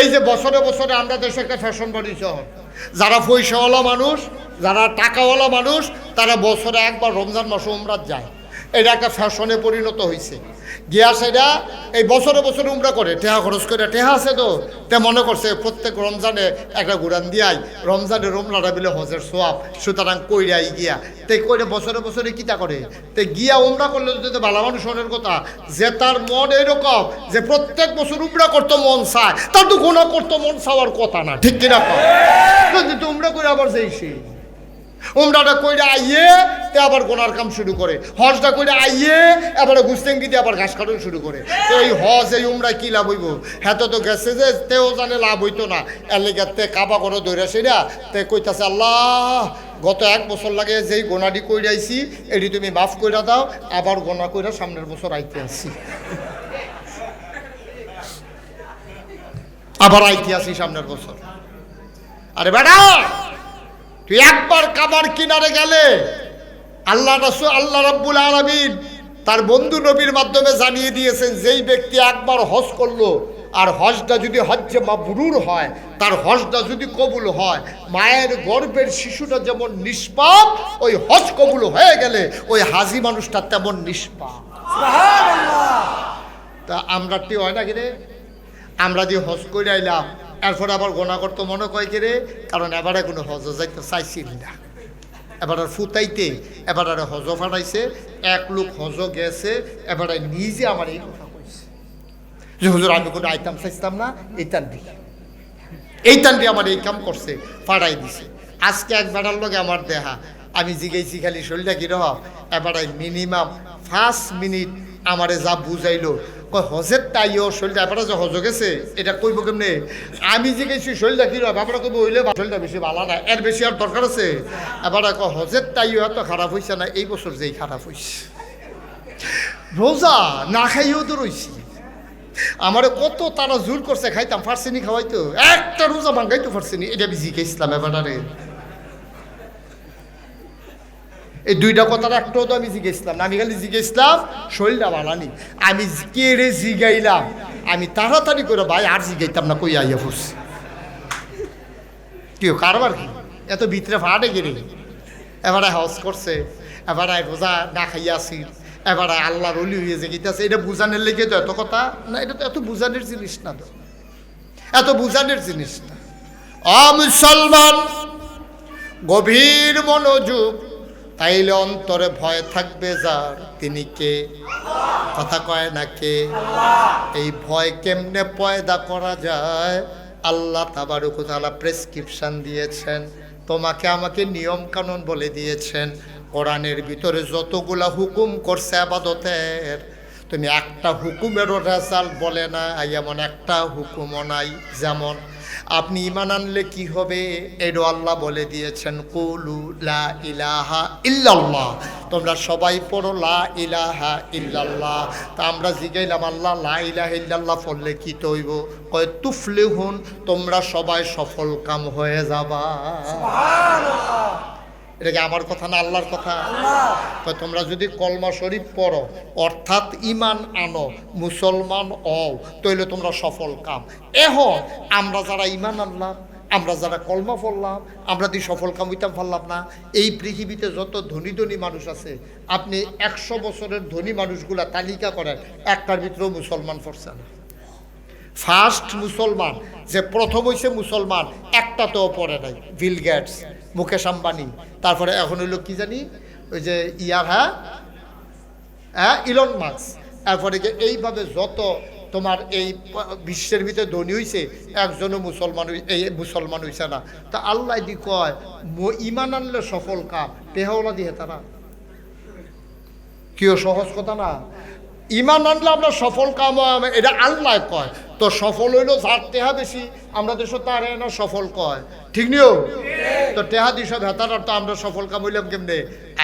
এই যে বছরে বছরে আমরা দেশে একটা ফ্যাশন বানিয়েছে, যারা পয়সাওয়ালা মানুষ, যারা টাকাওয়ালা মানুষ, তারা বছরে একবার রমজান মাসে উমরাত যায়। এটা একটা ফ্যাশনে পরিণত হয়েছে। গিয়া সেটা এই বছরে বছরে উমরা করে, টেহা খরচ করে, টেহা আছে তো, তে মনে করছে প্রত্যেক রমজানে একটা ঘুরান দিয়াই, রমজানের উমরাটা বিলে হজের সোয়াব, সুতরাং কইরাই গিয়া তে কইরে বছরে বছরে কিতা করে, তে গিয়া উমরা করলে যদি ভালো মানুষ মনের কথা, যে তার মন এরকম যে প্রত্যেক বছর উমরা করতো মন চায়, তার তো গুনাহ করতো মন চাওয়ার কথা না, ঠিক কিনা কও? যদি তো উমরা করে আবার যাইছি, উমরাটা কইরা আইয়ে তে আবার গোনার কাম শুরু করে, হজটা কইরা আইয়ে এবারে গুস্তেঙ্গি দিয়ে আবার ঘাস কাটন শুরু করে। তো এই হজ এই উমরা কি লাভ হইব? হ্যাঁ তো গেছে যে তেও জানে লাভ হইতো না, এর লেগে তে কাবা করে দৌড়া সেরা তে কইতাছে, আল্লাহ গত 1 বছর লাগে যেই গোনাটি কইরাইছি এটি তুমি মাফ কইরা দাও, আবার গোনা কইরা সামনের বছর আইতে আসি, আবার আইতে আসি সামনের বছর। আরে বেটা, তুই একবার কাবার কিনারে গেলে আল্লাহ রাসূল আল্লাহ রাব্বুল আলামিন তার বন্ধু নবীর মাধ্যমে জানিয়ে দিয়েছেন, যেই ব্যক্তি একবার হজ করলো আর হজটা যদি হজ্জে মাবরুর হয়, তার হজটা যদি কবুল হয়, মায়ের গর্ভের শিশুটা যেমন নিষ্পাপ, ওই হজ কবুল হয়ে গেলে ওই হাজি মানুষটা তেমন নিষ্পাপ। সুবহানাল্লাহ। তা আমরা টি হয় না কিরে, আমরা যে হজ করে আইলাম এরপরে আবার গোনা করতে মনে কয় কে রে, কারণ এবারে কোনো হজ যাইতে চাইছিল না, এবার আর ফুটাইতে এবার আর হজ ফাটাইছে, এক লোক হজ গেছে, এবার নিজে আমার এই কথা কইছে যে হুজুর আমি কোনো আইতাম চাইতাম না, এই টান দিয়ে আমার এই কাম করছে, ফাটাই দিছে। আজকে এক বেড়ার লোক আমার দেহা, আমি জিগাইছি খালি শরীরটা কীরকম, এবার মিনিমাম 5 মিনিট আমারে যা বুঝাইলো, হজের তাইও শরীরটা এবার যে হজ গেছে এটা কইব কেমনে, আমি যে গেছি শরীরটা কী রকম, এবার কইব হইলে শরীরটা বেশি ভালো না, এর বেশি আর দরকার আছে? এবার হজের তাইও এত খারাপ হয়েছে না, এই বছর যেই খারাপ হয়েছে, রোজা না খাইও তো রইছি, আমারে কত তারা জোর করছে খাইতাম, ফার্সিনি খাওয়াইতো, একটা রোজা ভাঙ্গাইতো ফার্সিনি, এটা আমি জিজ্ঞেসলাম এবারে এই দুইটা কথার একটাও তো আমি জিজ্ঞেসলাম না, আমি খালি জিজ্ঞেসলাম শরীরটা বানানি, আমি কে রে জিগাইলাম, আমি তাড়াতাড়ি করে ভাই আর জিগাইতাম না, কই আইয়া ফুস কেউ কারবার কি এত ভিতরে ফাটে গেলে, এবারে হজ করছে, এবারে রোজা না খাইয়া আসি, এবারে আল্লাহর ওলি হয়ে যে গীতাছে, এটা বুঝানোর লেগে তো এত কথা না, এটা তো এত বুঝানোর জিনিস না, তো এত বুঝানোর জিনিস না। মুসলমান গভীর মনোযোগ, তাইলে অন্তরে ভয় থাকবে যার, তিনি কে? কথা কয় না কে? এই ভয় কেমনে পয়দা করা যায়? আল্লাহ তাবারক ওয়া তাআলা প্রেসক্রিপশন দিয়েছেন, তোমাকে আমাকে নিয়ম কানুন বলে দিয়েছেন। কোরআনের ভিতরে যতগুলা হুকুম করছে ইবাদতের, তুমি একটা হুকুমেরও রেজাল্ট বলে না, এমন একটা হুকুমও নাই। যেমন আপনি ঈমান আনলে কি হবে এটাও আল্লাহ বলে দিয়েছেন, কুলু লা ইলাহা ইল্লাল্লাহ, তোমরা সবাই পড়ো লা ইলাহা ইল্লাল্লাহ। তা আমরা জিগাইলাম আল্লাহ লা ইলাহা ইল্লাল্লাহ পড়লে কি তৈব? কয় তুফলিহুন, তোমরা সবাই সফল কাম হয়ে যাবা। সুবহানাল্লাহ। এটা কি আমার কথা না আল্লাহর কথা? কয় তোমরা যদি কলমা শরীফ পড়ো অর্থাৎ ঈমান আনো, মুসলমান হও, তাইলে তোমরা সফল কাম। এখন আমরা যারা ঈমান আনলাম, আমরা যারা কলমা পড়লাম, আমরা কি সফল কাম হইতাম পারলাম না? এই পৃথিবীতে যত ধনী ধনী মানুষ আছে, আপনি 100 বছরের ধনী মানুষগুলা তালিকা করেন, একটার ভিতরেও মুসলমান পড়ছে না। ফার্স্ট মুসলমান যে প্রথম হইছে মুসলমান, একটাতেও পড়ে নাই, বিল গেটস, মুকেশ আম্বানি, তারপরে এখন হইল কি জানি ওই যে ইলন মাস্ক, তারপরে এইভাবে যত তোমার এই বিশ্বের ভিতরে ধনী হইছে, একজনও মুসলমান হইছে না। তা আল্লাহ দি কয় ঈমান আনলে সফল কাম, টেহাওলা দিয়ে তারা কেউ সহজ কথা না। ঈমান আনলে আমরা সফল কাম, এটা আল্লাহ কয়। তো সফল হইল যার টেহা বেশি, আমরা দেশ তার না সফল কয়, ঠিক নিও? তো টেহা দিয়ে সব হেতার তো আমরা সফল কাম হইলাম কেমনে?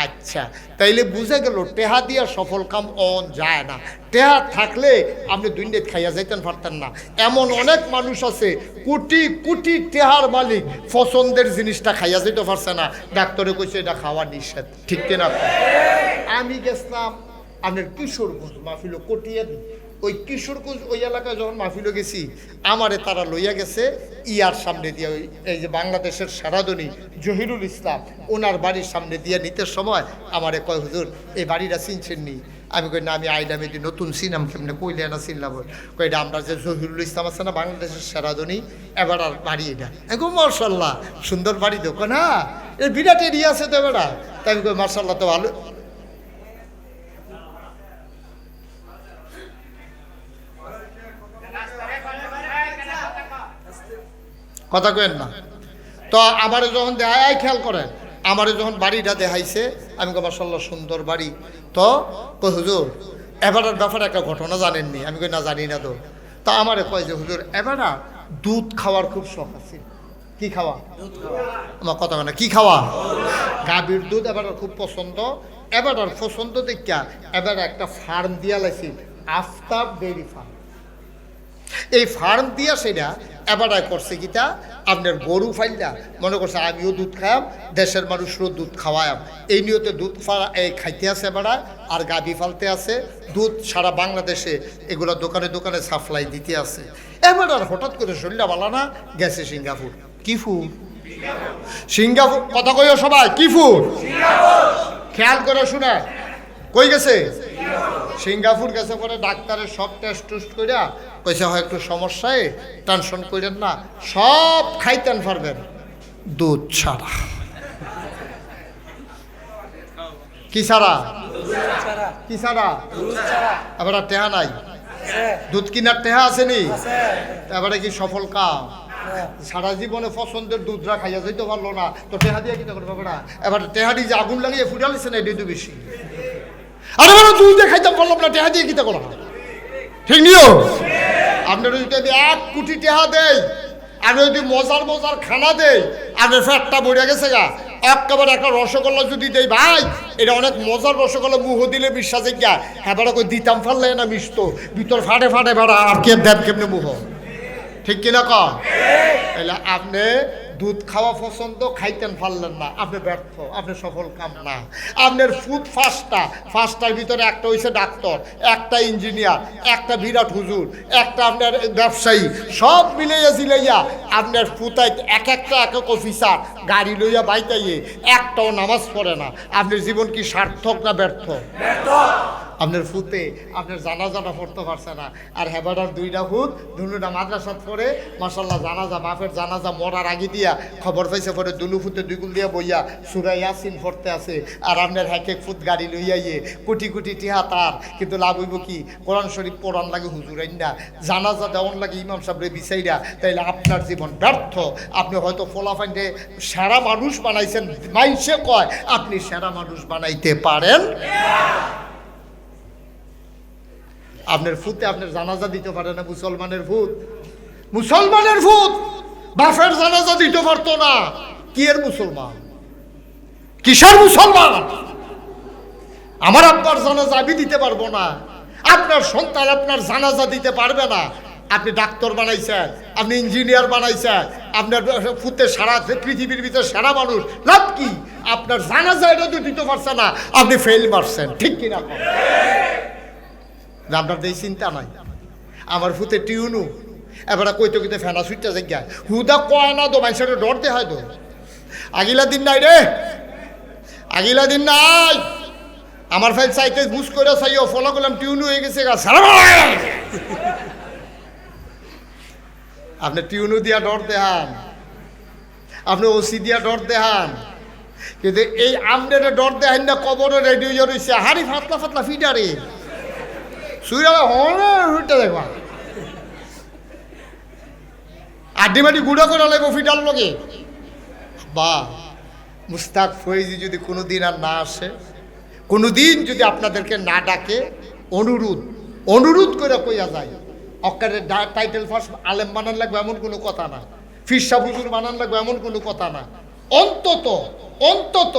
আচ্ছা, তাইলে বুঝে গেল টেহা দিয়া সফল কাম অন যায় না। টেহা থাকলে আপনি দুনিয়াতে খাইয়া যাইতেন পারতেন না। এমন অনেক মানুষ আছে কোটি কোটি টেহার মালিক, পছন্দের জিনিসটা খাইয়া যাইতে পারছে না, ডাক্তারে কইছে এটা খাওয়া নিষেধ, ঠিক কিনা? আমি গেছিলাম আপনার কিশোরগঞ্জ মাহফিল কটিয়া ওই কিশোরগঞ্জ ওই এলাকায় যখন মাহফিলে গেছি, আমারে তারা লইয়া গেছে ইয়ার সামনে দিয়ে, ওই এই যে বাংলাদেশের সারাদনী জহিরুল ইসলাম ওনার বাড়ির সামনে দিয়ে নিতে সময় আমারে কয়, হুজুর এই বাড়িটা চিনছেন নি? আমি কই না, আমি আইলাম, এটি নতুন চিনাম কেমনে? কইলে না চিনলাম। কই এটা আমরা যে জহিরুল ইসলাম আছে না বাংলাদেশের সারাদনী, এবার আর বাড়ি এটা। আমি কই মাশাল্লাহ, সুন্দর বাড়ি তো। কয় না, এর বিরাট এরিয়া আছে তো এবার। তাই আমি কই মাশাল্লাহ, তো ভালো। কথা কেন না তো? আমারে যখন দেখায়, খেয়াল করেন, আমারে যখন বাড়িটা দেখাইছে, আমি কই মাশাআল্লাহ সুন্দর বাড়ি। তো কই হুজুর এবারের ব্যাপারে একটা ঘটনা জানেননি? আমি কই না, জানি না। তো তা আমারে কয় যে হুজুর এবারে দুধ খাওয়ার খুব শখ আছে। কি খাওয়া? আমার কথা না, কি খাওয়া? গাভীর দুধ এবার খুব পছন্দ। এবার পছন্দ দেখা এবার একটা ফার্ম দিয়া লাইছি, আফতাব ডেইরি ফার্ম। এই ফার্ম দিয়া সেটা এবার করছে কিতা, আপনার গরু ফাইলটা মনে করছে আমিও দুধ খাওয়াম, দেশের মানুষেরও দুধ খাওয়াম, এই নিয়তে দুধ খাইতে আছে এবার। আর গাভী ফালতে আছে, দুধ সারা বাংলাদেশে এগুলো দোকানে দোকানে সাপ্লাই দিতে আছে। এবার হঠাৎ করে শরীরটা ভালো না, গেছে সিঙ্গাপুর। কি ফুড? সিঙ্গাপুর। কথা কইও সবাই, কি ফুড? খেয়াল করে শুনে, কই গেছে? সিঙ্গাপুর গেছে। পরে ডাক্তারের সব টেস্ট টুস্ট কইরা কইছে হয় একটু সমস্যায়, টেনশন করেন না, সব খাইতেন পারবেন, দুধ ছাড়া। কি ছাড়া? কি ছাড়া? এবার টেহা নাই, দুধ কিনার টেহা আসেনি। এবারে কি সফল কাম? সারা জীবনে পছন্দের দুধরা খাইয়া যাইতে পারলো না, তো টেহা দিয়ে কি করবো? এবার টেহাটি যে আগুন লাগিয়ে ফুটালিছে না, এটাই তো বেশি। আরে বলো দুধ দিয়ে খাইতে পারলাম না, টেহা দিয়ে কিতা করা? ঠিক নিও। আপনার যদি 1 কোটি টেহা দেয়, আর যদি মজার মজার খানা দেয়, আপনার ফ্যাটটা বইয়া গেছে গা। একেবারে একটা রসগোল্লা যদি দেয়, ভাই এটা অনেক মজার রসগোল্লা, মুহ দিলে বিশ্বাসে গিয়া হ্যাঁ বেড়া কই দিতাম ফারলে না মিষ্ট, ভিতর ফাটে ফাটে বেড়া, আর কে দেব কেমনে মুহ। ঠিক কিনা ক? তাহলে আপনি দুধ খাওয়া পছন্দ, খাইতেন পারলেন না, আপনি ব্যর্থ, আপনি সফল কাম না। আপনার ফুড ফার্স্টটার ভিতরে একটা হয়েছে ডাক্তার, একটা ইঞ্জিনিয়ার, একটা বিরাট হুজুর, একটা আপনার ব্যবসায়ী, সব মিলাইয়া জিলাইয়া আপনার ফুতাই এক একটা অফিসার গাড়ি লইয়া বাইতাইয়ে একটাও নামাজ পড়ে না। আপনার জীবন কি সার্থক না ব্যর্থ? আপনার ফুতে আপনার জানাজাটা পড়তে পারছে না। আর হেবাডার 2টা ফুট, দুটা মাদ্রাসাত পড়ে মাশাল্লাহ, জানাজা বাপের জানাজা মরার আগে দিয়া খবর পাইছে, পরে দুলু ফুতে 2 গুল দিয়া বইয়া সূরা ইয়াসিন পড়তে আছে। আর আপনার এক ফুট গাড়ি লইয়া কোটি কোটি টিহা তার, কিন্তু লাভ হইব কি? কোরআন শরীফ পড়ান লাগে হুজুর আইনা, জানাজা দেওয়ান লাগে ইমাম সাহেবরে বিচাইরা। তাইলে আপনার জীবন ব্যর্থ। আপনি হয়তো ফলাফাইন্ডে সেরা মানুষ বানাইছেন, মাইসে কয় আপনি সেরা মানুষ বানাইতে পারেন। আপনার ফুতে আপনার জানাজা দিতে পারে না। মুসলমানের ভূত বাফের জানাজা দিতে পারতো না। কি এর মুসলমান? কিসের মুসলমান? আমার আব্বার জানাজা আমি দিতে পারবো না, আপনার সন্তান আপনার জানাজা দিতে পারবে না। আপনি ডাক্তার বানাইছেন, আপনি ইঞ্জিনিয়ার বানাইছেন, আপনার ফুতে সারা পৃথিবীর ভিতরে সেরা মানুষ, লাভ কি? আপনার জানাজা এটা তো দিতে পারছে না, আপনি ফেল মারছেন। ঠিক কিনা? আপনার এই চিন্তা নাই। আমার ফুতে টিউনু এবার কইতো কিন্তু ফেনা সুইটটা জায়গায় হুদা কয় না তো, মানুষের ডর দে হয় তো। আগিলা দিন নাই রে, আগিলা দিন নাই। আমার ফাইল চাইতে বুঝ করে চাইও ফলো করলাম, টিউনু হয়ে গেছে গা। আপনি টিউনু দিয়া ডর দেহান, আপনি ওসি দিয়া ডর দেহান, কিন্তু এই আমনের ডর দেহান না। কবর রেডি হয়ে রয়েছে, হাড়ি ফাতলা ফাতলা ফিডারে সুইরা হতে দেখবা, আড্ডি মাটি গুঁড়ো করে লাগবো ফিডার লগে। বা মুস্তাক ফয়েজি যদি কোনোদিন আর না আসে, কোনোদিন যদি আপনাদেরকে না ডাকে, অনুরোধ করে কইয়া যায়, অক্কারে টাইটেল ফার্স্ট আলেম বানান লাগবে এমন কোনো কথা না, ফিরসা হুজুর বানান লাগবে এমন কোনো কথা না। অন্তত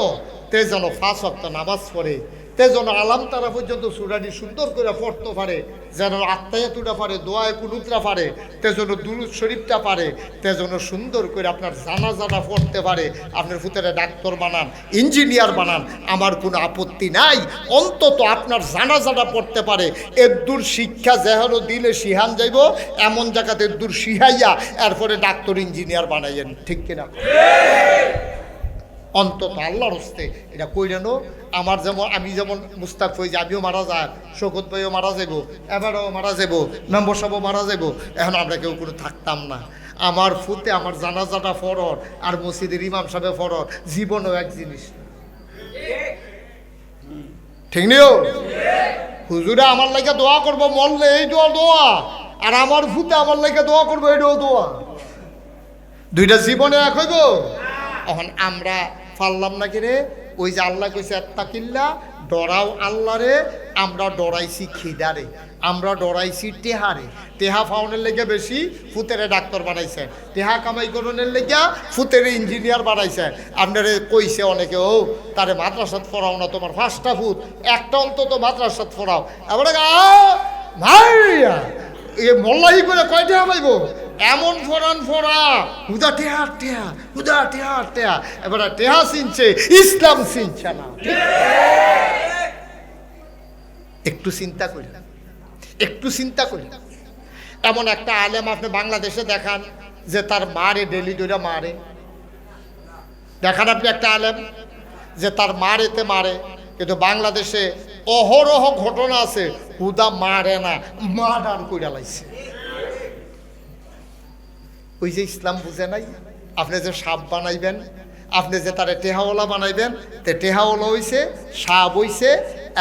তে যেন 5 ওয়াক্ত নামাজ পড়ে, তে যেন আলাম তারা পর্যন্ত সুরাটি সুন্দর করে পড়তে পারে, যেন আত্মায়াতুটা পারে, দোয়ায় কুনুতরা পারে, তে যেন দুরুদ শরীফটা পারে, তে যেন সুন্দর করে আপনার জানাজাটা পড়তে পারে। আপনার ফুতেরে ডাক্তার বানান, ইঞ্জিনিয়ার বানান, আমার কোনো আপত্তি নাই, অন্তত আপনার জানাজাটা পড়তে পারে। এদ্দুর শিক্ষা যেহেন দিলে শিহান যাইব, এমন জায়গাতে এদ্দুর শিহাইয়া এরপরে ডাক্তার ইঞ্জিনিয়ার বানাইয়েন, ঠিক কিনা? অন্তত আল্লাহর হস্তে এটা কইলেনও। আমার যেমন আমি যেমন মুস্তাক ফৈজ, আমিও মারা যায়, শোকত ভাইও মারা যাব, এবারও মারা যাব, মেম্বার সাহেবও মারা যাব, এখন আমরা কেউ কোনো থাকতাম না। আমার ফুতে আমার জানাজাটা ফরর আর মসজিদের ইমাম সাহেব ফরর, জীবনও এক জিনিস, ঠিক নিও? হুজুরে আমার লাগে দোয়া করবো, মরলে এইটাও দোয়া, আর আমার ফুতে আমার লাগে দোয়া করবো, এইটাও দোয়া, দুইটা জীবনে এক হইব। এখন আমরা পারলাম না কিরে, ওই যে আল্লাহ কইছে আত্তাকিল্লা, ডরাও আল্লাহরে, আমরা ডরাইছি খিদারে, আমরা ডরাইছি টেহারে। টেহা ফাউনের লেগে বেশি ফুতেরে ডাক্তার বানাইছে, টেহা কামাই করণের লেগে ফুতেরে ইঞ্জিনিয়ার বানাইছে। আপনারে কইছে অনেকে, ও তারে মাদ্রাসাত পড়াও না, তোমার 5টা ফুট, একটা অন্তত মাদ্রাসাত পড়াও। এবারে ভাইয়া এ মোল্লাই করে কয় টেহা পাইব, এমন ফরান ফরা, হুদা টেহা টেহা, হুদা টেহা টেহা। এবারে টেহা চিনছে, ইসলাম চিনছে না। একটু চিন্তা করি, একটু চিন্তা করি। এমন একটা আলেম আপনি বাংলাদেশে দেখান যে তার মারে ডেলি দইরা মারে, দেখান আপনি একটা আলেম যে তার মারেতে মারে। কিন্তু বাংলাদেশে অহরহ ঘটনা আছে, হুদা মারে না, মার্ডার কইরা লাইছে। ওই যে ইসলাম বুঝে নাই। আপনি যে সাপ বানাইবেন, আপনি যে তারে টেহাওয়ালা বানাইবেন, তে টেহাওয়ালা হইছে, সাপ হইছে,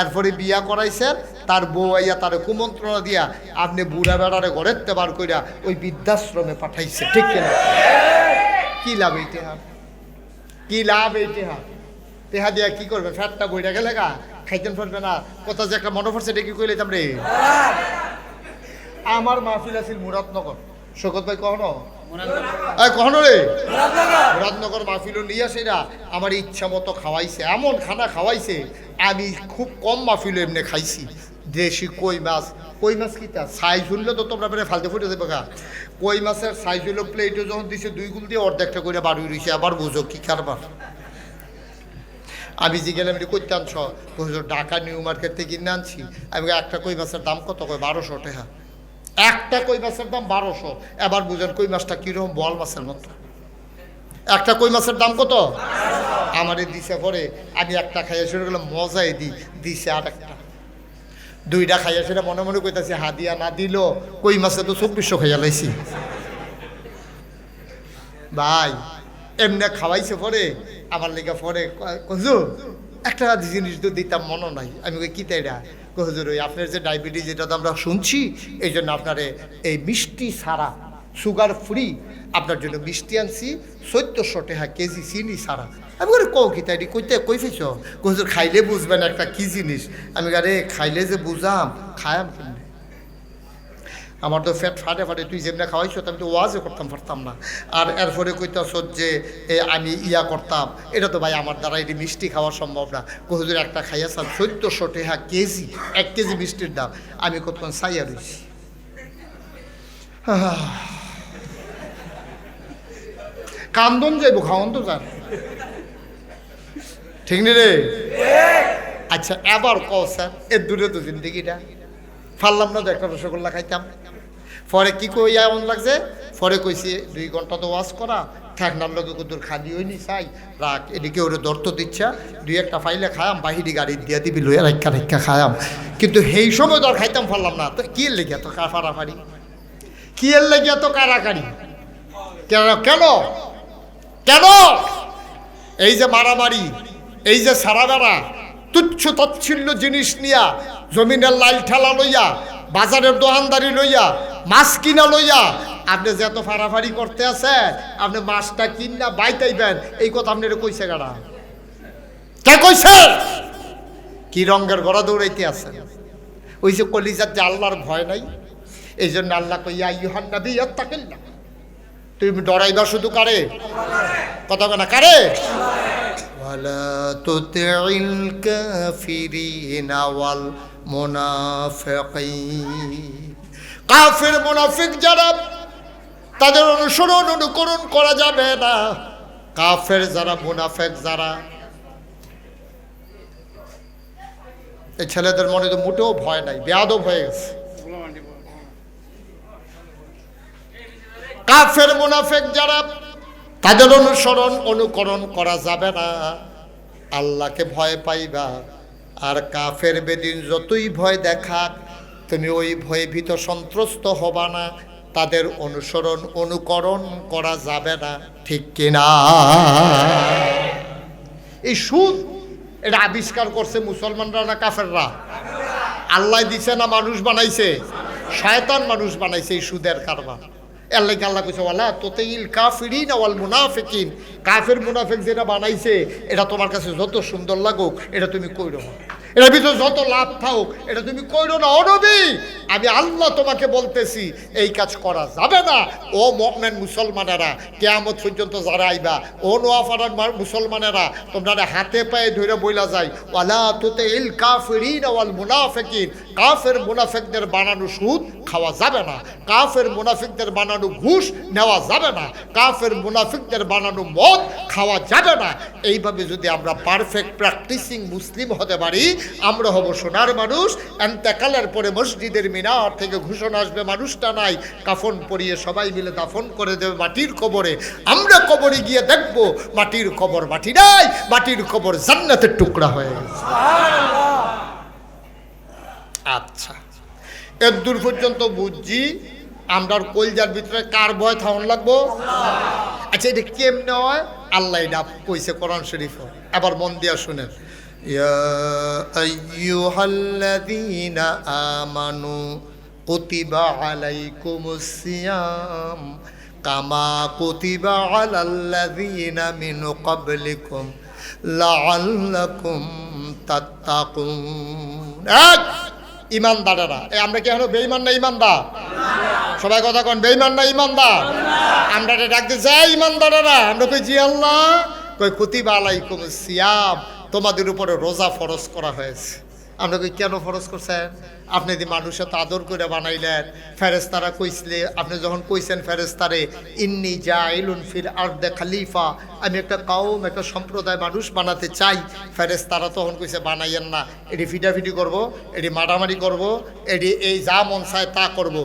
এরপরে বিয়া করাইছেন, তার বউ আইয়া তারে কুমন্ত্রণা দিয়া আপনি বুড়া বেড়ারে ঘরেতে বার কইরা ওই বৃদ্ধাশ্রমে পাঠাইছে, ঠিক কিনা? কি লাভ এই টেহা? কি লাভ এই টেহা? টেহা দিয়া কি করবে? ফ্যাটটা বইটা গেলে গা খাইতেন পারবে না। কথা যে একটা মনে পড়ছে, এটা কি কইলাম রে? আমার মাহফিল আছিল মুরাদনগর, শোকত ভাই কখনো কখনো রে মুরাদনগর মাহফিল নিয়ে সেরা আমার ইচ্ছা মতো খাওয়াইছে, এমন খানা খাওয়াইছে আমি খুব কম মাহফিল এমনি খাইছি। দেশি কই মাছ, কই মাছ কিতা সাইজ হইলে তো তোমরা বেড়ে ফালতে ফুটে দেবে গা। কই মাছের সাইজ হইলো প্লেটে যখন দিছে 2 গুল দিয়ে অর্ধেকটা করে বাড়ি রয়েছে। আবার বুঝো কি কারবার। আমি যে গেলাম এটি করতে আনছ, ঢাকা নিউ মার্কেট থেকে কিনে আনছি। আমি একটা কই মাছের দাম কত? কই 1200 টাকা। একটা কই মাছের দাম 1200। এবার বুঝেন কই মাছটা কিরকম, বল মাছের মতো। একটা কই মাছের দাম কত? আমারে দিছে পরে আমি একটা খাইয়া শুরু করলাম, মজাই দিছে আর একটা, 2টা খাইয়া সেটা মনে মনে কইতাছি হাদিয়া না দিল কই মাছে তো 2400 খাইয়া লাইছি ভাই। এমনি খাওয়াইছে পরে আমার লেগে পরে হুজুর একটা জিনিস তো দিতাম মনে নাই। আমি কই কি তাইরা? হুজুর ওই আপনার যে ডায়াবেটিস, যেটা তো আমরা শুনছি, এই জন্য আপনারে এই মিষ্টি ছাড়া, সুগার ফ্রি আপনার জন্য মিষ্টি আনছি 1400 টাকা কেজি, চিনি ছাড়া। আমি বলি কও কি তাই কইতে কই ফেছ? হুজুর খাইলে বুঝবেন একটা কি জিনিস। আমি আরে খাইলে যে বুঝাম, খায়াম কেমনে? আমার তো ফ্যাট ফাটে ফাটে, তুই যেমনি খাওয়াইছ আমি তো ওয়াজও করতাম পারতাম না। আর এরপরে কইতাছ যে আমি ইয়া করতাম, এটা তো ভাই আমার দ্বারা এটি মিষ্টি খাওয়া সম্ভব না। হুজুর একটা খাইয়াছাম 1400 টাকা কেজি, 1 কেজি মিষ্টির দাম। আমি কতক্ষণ চাইয়া রইছি। কান্দন যাইব, খাওয়ান তো যান, ঠিক নি রে? আচ্ছা এবার কও স্যার, এর দূরে তো জিন্দিগিটা ফারলাম না তো একটা রসগোল্লা খাইতাম। পরে কি কই এমন লাগছে, পরে কইছি 2 ঘন্টা তো ওয়াজ করা, ঠেকনার লোকে কুদুর খালি হইনি চাই রাখ, এদিকে ওরে দর্ত দিচ্ছা, 2-1টা ফাইলে খায়াম, বাহিরি গাড়ি দিয়া দিবি লইয়া রাখা খায়াম। কিন্তু সেই সময় তো আর খাইতাম পারলাম না। তো কি এর লেগে এত ফাড়াফাড়ি? কি এর লেগে এত কারাকারি? কেন কেন কেন? এই যে মারামারি, এই যে সারা বেড়া, তুচ্ছ তচ্ছিল্য জিনিস নিয়া, জমিনের লাইল ঠেলা লইয়া, বাজারের দোকানদারি লইয়া, মাছ কিনা লইয়া আপনি যে এত ফাড়াফাড়ি করতে আছে, আপনি মাছটা কিনা বাইতাইবেন, এই কথা আপনার কইছে গাড়া? কে কইছে? কি রঙের গড়া দৌড়াইতে আছে? ওই যে কলিজার যে আল্লাহর ভয় নাই, এই জন্য আল্লাহ কইয়া ইউহান নবী ইত্তাকিল্লাহ, তুমি ডরাইবা শুধু কারে? কথা না কারে? ওয়ালা তুতি'ল কাফিরিনা ওয়াল মুনাফিকিন। কাফের মুনাফিক যারা, তাদের অনুসরণ অনুকরণ করা যাবে না। কাফের যারা, মুনাফিক যারা, এই ছেলেদের মনে তো মোটেও ভয় নাই, বেয়াদব হয়ে গেছে। কাফের মুনাফিক যারা, তাদের অনুসরণ অনুকরণ করা যাবে না। আল্লাহকে ভয় পাইবা। আর কাফের বেদিন যতই ভয় দেখাক, তুমি ওই ভয়ে ভীত সন্ত্রস্ত হবা না। তাদের অনুসরণ অনুকরণ করা যাবে না, ঠিক কিনা? এই সুদ, এটা আবিষ্কার করছে মুসলমানরা না কাফেররা? আল্লাহ দিছে না মানুষ বানাইছে? শয়তান মানুষ বানাইছে এই সুদের কারবার। এর লাগে আল্লাহ কইছে ওয়ালা তুতি'ল কাফিরিনা ওয়াল মুনাফিকিন। কাফের মুনাফিক যেটা বানাইছে, এটা তোমার কাছে যত সুন্দর লাগুক, এটা তুমি কইরো না। এর ভিতরে যত লাভ থাকুক, এটা তুমি কইরো না। ও নবী, আমি আল্লাহ তোমাকে বলতেছি, এই কাজ করা যাবে না। ও মুমিন মুসলমানেরা, কিয়ামত পর্যন্ত যারা আইবা, ও নোয়াপাড়ার মুসলমানেরা, তোমরা হাতে পায়ে ধরে বইলা যায় ওয়ালা তুতি'ল কাফিরিনা ওয়াল মুনাফিকিন। কাফের মুনাফিকদের বানানো সুদ খাওয়া যাবে না। কাফের মুনাফিকদের বানানো ঘুষ নেওয়া যাবে না। কাফের মুনাফিকদের বানানো মদ খাওয়া যাবে না। এইভাবে যদি আমরা পারফেক্ট প্র্যাকটিসিং মুসলিম হতে পারি, আমরা হব সোনার মানুষ। এন্তেকালের পরে মসজিদের মিনার থেকে ঘোষণা আসবে, মানুষটা নাই, কাফন পরিয়ে সবাই মিলে দাফন করে দেবে মাটির কবরে। আমরা কবরে গিয়ে দেখব মাটির কবর মাটি নাই, মাটির কবর জান্নাতের টুকরা হয়ে গেছে। আচ্ছা, এর দূর পর্যন্ত বুঝছি। আমরার কলজার ভিতরে কার ভয় থাউন লাগবো? আচ্ছা, এটা কেমনে হয়? আল্লাহ এটা কইছে কোরআন শরীফ। এবার মন দিয়া শুনেন। ইয়া আইয়ুহাল্লাযীনা আমানু কুতিবা আলাইকুমুস সিয়াম কামা কুতিবা আলাল্লাযীনা মিন ক্বাবলিকুম লাআল্লাকুম তাত্তাকুন। ইমানদারেরা, আমরা কি এখন বেঈমান না ইমানদার? সবাই কথা কন, বেঈমান না ইমানদার? আমরা ডাকতে যাই ইমানদারেরা। আমরা কই জি আল্লাহ। কই কুতিবা আলাইকুমুস সিয়াম, তোমাদের উপরে রোজা ফরজ করা হয়েছে। আমরা কই কেন ফরজ করছেন? আপনি যে মানুষের তো আদর করে বানাইলেন। ফেরেশতারা কইছিলে, আপনি যখন কইছেন ফেরেশতারে ইন্নী জাইলুন ফিল আরদে খলিফা, আমি একটা কওম, একটা সম্প্রদায় মানুষ বানাতে চাই। ফেরেশতারা তখন কইছে বানাইয়েন না, এটি ফিটাফিটি করব, এটি মারামারি করব, এটি এই যা মন চায় তা করব।